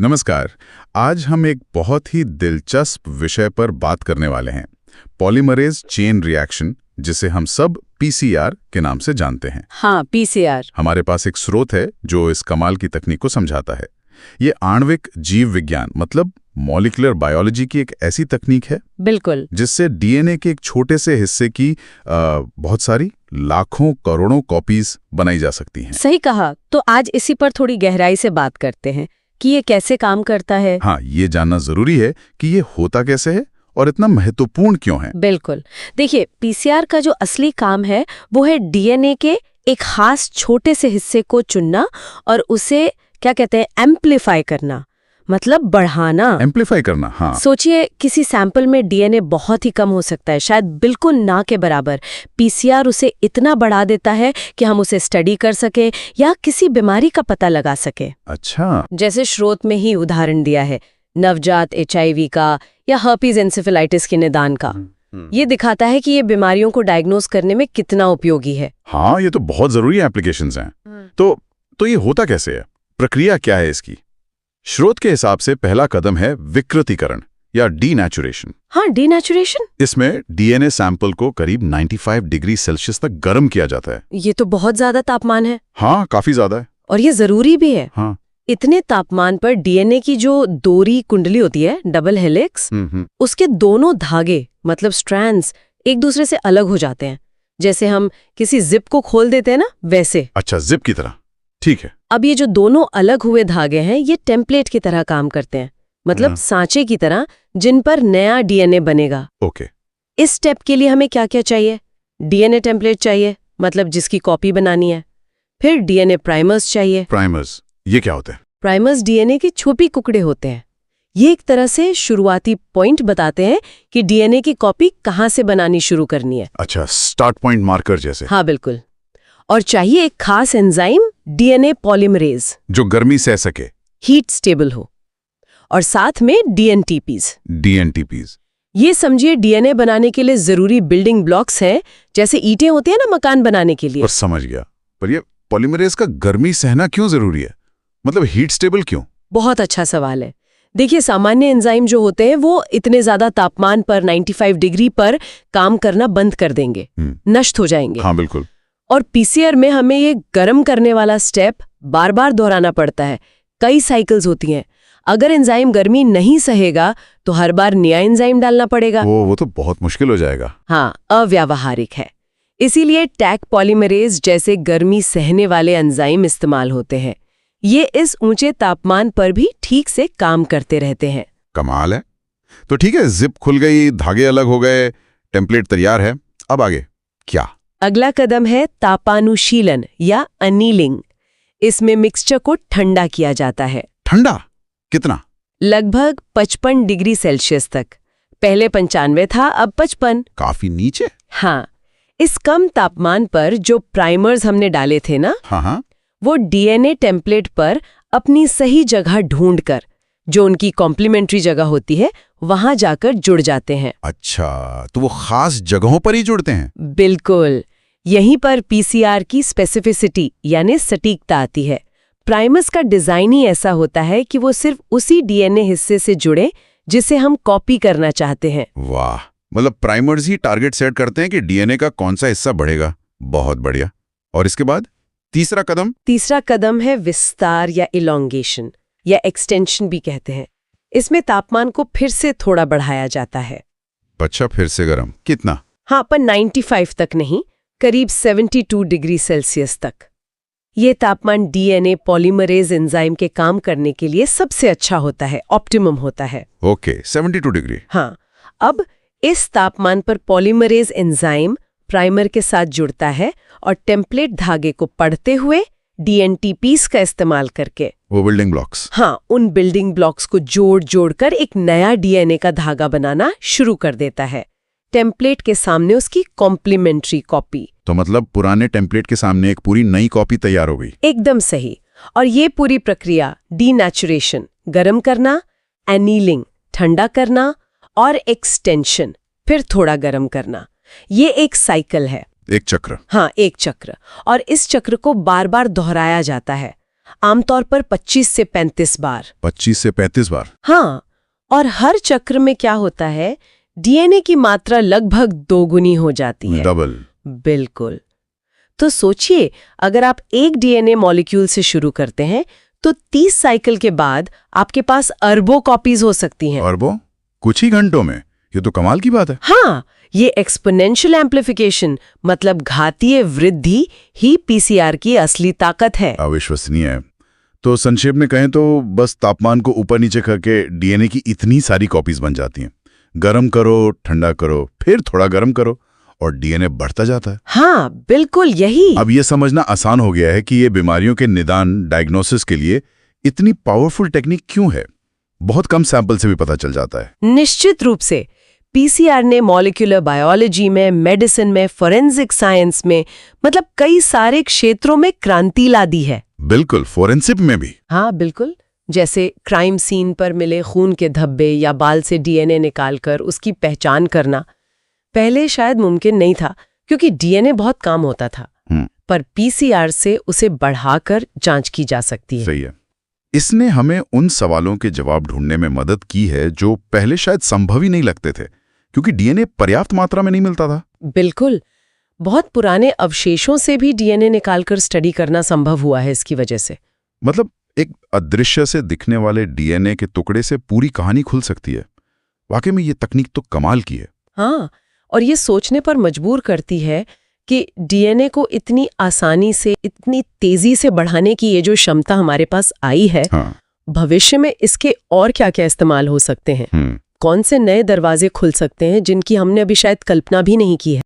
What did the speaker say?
नमस्कार। आज हम एक बहुत ही दिलचस्प विषय पर बात करने वाले हैं, पॉलीमरेज चेन रिएक्शन, जिसे हम सब पीसीआर के नाम से जानते हैं। हाँ, पीसीआर। हमारे पास एक स्रोत है जो इस कमाल की तकनीक को समझाता है। ये आणविक जीव विज्ञान मतलब मॉलिक्यूलर बायोलॉजी की एक ऐसी तकनीक है बिल्कुल, जिससे डीएनए के एक छोटे से हिस्से की बहुत सारी लाखों करोड़ों कॉपीज बनाई जा सकती हैं। सही कहा। तो आज इसी पर थोड़ी गहराई से बात करते हैं कि ये कैसे काम करता है। हाँ, ये जानना जरूरी है कि ये होता कैसे है और इतना महत्वपूर्ण क्यों है। बिल्कुल। देखिए, पीसीआर का जो असली काम है वो है डीएनए के एक खास छोटे से हिस्से को चुनना और उसे क्या कहते हैं, एम्प्लीफाई करना, मतलब बढ़ाना। एम्प्लीफाई करना, हाँ। सोचिए, किसी सैंपल में डीएनए बहुत ही कम हो सकता है, शायद बिल्कुल ना के बराबर। पीसीआर उसे इतना बढ़ा देता है कि हम उसे स्टडी कर सके या किसी बीमारी का पता लगा सके। अच्छा। जैसे स्रोत में ही उदाहरण दिया है, नवजात एचआईवी का या हर्पीज एन्सेफेलाइटिस के निदान का। ये दिखाता है कि ये बीमारियों को डायग्नोस करने में कितना उपयोगी है। हाँ, ये तो बहुत जरूरी एप्लीकेशंस हैं। तो ये होता कैसे है, प्रक्रिया क्या है इसकी? स्रोत के हिसाब से पहला कदम है विकृतीकरण या डीनेचुरेशन। हाँ, डीनेचुरेशन। इसमें डीएनए सैंपल को करीब 95 डिग्री सेल्सियस तक गर्म किया जाता है। ये तो बहुत ज्यादा तापमान है। हाँ, काफी ज्यादा है। और ये जरूरी भी है। हाँ। इतने तापमान पर डीएनए की जो दोहरी कुंडली होती है, डबल हेलिक्स, उसके दोनों धागे मतलब स्ट्रैंड्स एक दूसरे से अलग हो जाते हैं। जैसे हम किसी जिप को खोल देते हैं ना, वैसे। अच्छा, जिप की तरह। ठीक है। अब ये जो दोनों अलग हुए धागे हैं, ये टेम्पलेट की तरह काम करते हैं, मतलब सांचे की तरह, जिन पर नया डीएनए बनेगा। ओके। इस स्टेप के लिए हमें क्या क्या चाहिए? डीएनए टेम्पलेट चाहिए, मतलब जिसकी कॉपी बनानी है। फिर डीएनए प्राइमर्स चाहिए। प्राइमर्स, ये क्या होते हैं? प्राइमर्स डीएनए के छोटे टुकड़े होते हैं। ये एक तरह से शुरुआती पॉइंट बताते हैं कि डीएनए की कॉपी कहाँ से बनानी शुरू करनी है। अच्छा, स्टार्ट पॉइंट मार्कर जैसे। हाँ, बिल्कुल। और चाहिए एक खास एंजाइम, डीएनए पॉलीमरेज, जो गर्मी सह सके, हीट स्टेबल हो, और साथ में डीएनटीपीज। ये समझिए डीएनए बनाने के लिए जरूरी बिल्डिंग ब्लॉक्स हैं, जैसे ईंटें होती हैं ना मकान बनाने के लिए। और समझ गया। पर ये पॉलीमरेज का गर्मी सहना क्यों जरूरी है? मतलब हीट स्टेबल क्यों? बहुत अच्छा सवाल है। देखिए, सामान्य एंजाइम जो होते हैं वो इतने ज्यादा तापमान पर 95 डिग्री पर काम करना बंद कर देंगे, नष्ट हो जाएंगे। हाँ, बिल्कुल। और पीसीआर में हमें ये गर्म करने वाला स्टेप बार बार दोहराना पड़ता है। कई साइकिल्स होती हैं। अगर एंजाइम गर्मी नहीं सहेगा तो हर बार नया एंजाइम डालना पड़ेगा। वो तो बहुत मुश्किल हो जाएगा। हाँ, अव्यावहारिक है। इसीलिए टैक पॉलीमरेज जैसे गर्मी सहने वाले एंजाइम इस्तेमाल होते हैं। ये इस ऊंचे तापमान पर भी ठीक से काम करते रहते हैं। कमाल है। तो ठीक है, जिप खुल गई, धागे अलग हो गए, टेम्पलेट तैयार है। अब आगे क्या? अगला कदम है तापानुशीलन या अनीलिंग। इसमें मिक्सचर को ठंडा किया जाता है। ठंडा कितना? लगभग 55 डिग्री सेल्सियस तक। पहले 95 था, अब 55। काफी नीचे। हाँ, इस कम तापमान पर जो प्राइमर्स हमने डाले थे ना, हाँ, वो डीएनए टेम्पलेट पर अपनी सही जगह ढूंढकर, जो उनकी कॉम्प्लीमेंट्री जगह होती है, वहां जाकर जुड़ जाते हैं। अच्छा, तो वो खास जगहों पर ही जुड़ते हैं? बिल्कुल। यहीं पर पीसीआर की स्पेसिफिसिटी यानी सटीकता आती है। प्राइमर्स का डिजाइन ही ऐसा होता है कि वो सिर्फ उसी डीएनए हिस्से से जुड़े जिसे हम कॉपी करना चाहते हैं। वाह, मतलब प्राइमर्स ही टारगेट सेट करते हैं कि डीएनए का कौन सा हिस्सा बढ़ेगा। बहुत बढ़िया। और इसके बाद तीसरा कदम है विस्तार या इलॉन्गेशन या एक्सटेंशन भी कहते हैं। इसमें तापमान को फिर से थोड़ा बढ़ाया जाता है। अच्छा, फिर से गर्म कितना? हाँ, पर 95 तक नहीं, करीब 72 डिग्री सेल्सियस तक। ये तापमान डीएनए पॉलीमरेज एंजाइम के काम करने के लिए सबसे अच्छा होता है, ऑप्टिमम होता है। Okay, 72 degree. हाँ, अब इस तापमान पर पॉलीमरेज एंजाइम प्राइमर के साथ जुड़ता है और टेम्पलेट धागे को पढ़ते हुए डीएनटीपीज का इस्तेमाल करके, वो बिल्डिंग ब्लॉक्स, हाँ, उन बिल्डिंग ब्लॉक्स को जोड़-जोड़कर एक नया डीएनए का धागा बनाना शुरू कर देता है। टेम्पलेट के सामने उसकी कॉम्प्लीमेंट्री कॉपी। तो मतलब पुराने टेम्पलेट के सामने एक पूरी नई कॉपी तैयार हो गई। एकदम सही। और ये पूरी प्रक्रिया डीनेचुरेशन, गर्म करना, एनीलिंग, ठंडा करना, और एक्सटेंशन, फिर थोड़ा गर्म करना, ये एक साइकिल है। एक चक्र। हाँ, एक चक्र। और इस चक्र को बार बार दोहराया जाता है। आमतौर पर 25 से 35 बार। 25 से 35 बार? हाँ, और हर चक्र में क्या होता है, डीएनए की मात्रा लगभग दोगुनी हो जाती है। डबल? बिल्कुल। तो सोचिए, अगर आप एक डीएनए मॉलिक्यूल से शुरू करते हैं तो 30 साइकिल के बाद आपके पास अरबों कॉपीज हो सकती हैं। अरबों? कुछ ही घंटों में? ये तो कमाल की बात है। हाँ, ये एक्सपोनेंशियल एम्प्लीफिकेशन मतलब घातीय वृद्धि ही पीसीआर की असली ताकत है। अविश्वसनीय है। तो संक्षेप में कहें तो बस तापमान को ऊपर नीचे करके डीएनए की इतनी सारी कॉपीज बन जाती हैं। गरम करो, ठंडा करो, फिर थोड़ा गरम करो और डीएनए बढ़ता जाता है। हाँ, बिल्कुल यही। अब ये समझना आसान हो गया है कि ये बीमारियों के निदान डायग्नोसिस के लिए इतनी पावरफुल टेक्निक क्यों है। बहुत कम सैंपल से भी पता चल जाता है। निश्चित रूप से पीसीआर ने मॉलिक्यूलर बायोलॉजी में, मेडिसिन में, फोरेंसिक साइंस में, मतलब कई सारे क्षेत्रों में क्रांति ला दी है। बिल्कुल, फोरेंसिक में भी। हाँ बिल्कुल, जैसे क्राइम सीन पर मिले खून के धब्बे या बाल से डीएनए निकालकर उसकी पहचान करना पहले शायद मुमकिन नहीं था क्योंकि डीएनए बहुत काम होता था, पर पीसीआर से उसे बढ़ाकर जांच की जा सकती है। सही है। इसने हमें उन सवालों के जवाब ढूंढने में मदद की है जो पहले शायद संभव ही नहीं लगते थे क्योंकि डीएनए पर्याप्त मात्रा में नहीं मिलता था। बिल्कुल, बहुत पुराने अवशेषों से भी डीएनए निकालकर स्टडी करना संभव हुआ है इसकी वजह से। मतलब एक अदृश्य से दिखने वाले डीएनए के टुकड़े से पूरी कहानी खुल सकती है। वाकई में ये तकनीक तो कमाल की है। हाँ, और ये सोचने पर मजबूर करती है कि डीएनए को इतनी आसानी से, इतनी तेजी से बढ़ाने की ये जो क्षमता हमारे पास आई है, भविष्य में इसके और क्या-क्या इस्तेमाल हो सकते हैं, कौन से नए दरवाजे खुल सकते हैं जिनकी हमने अभी शायद कल्पना भी नहीं की है।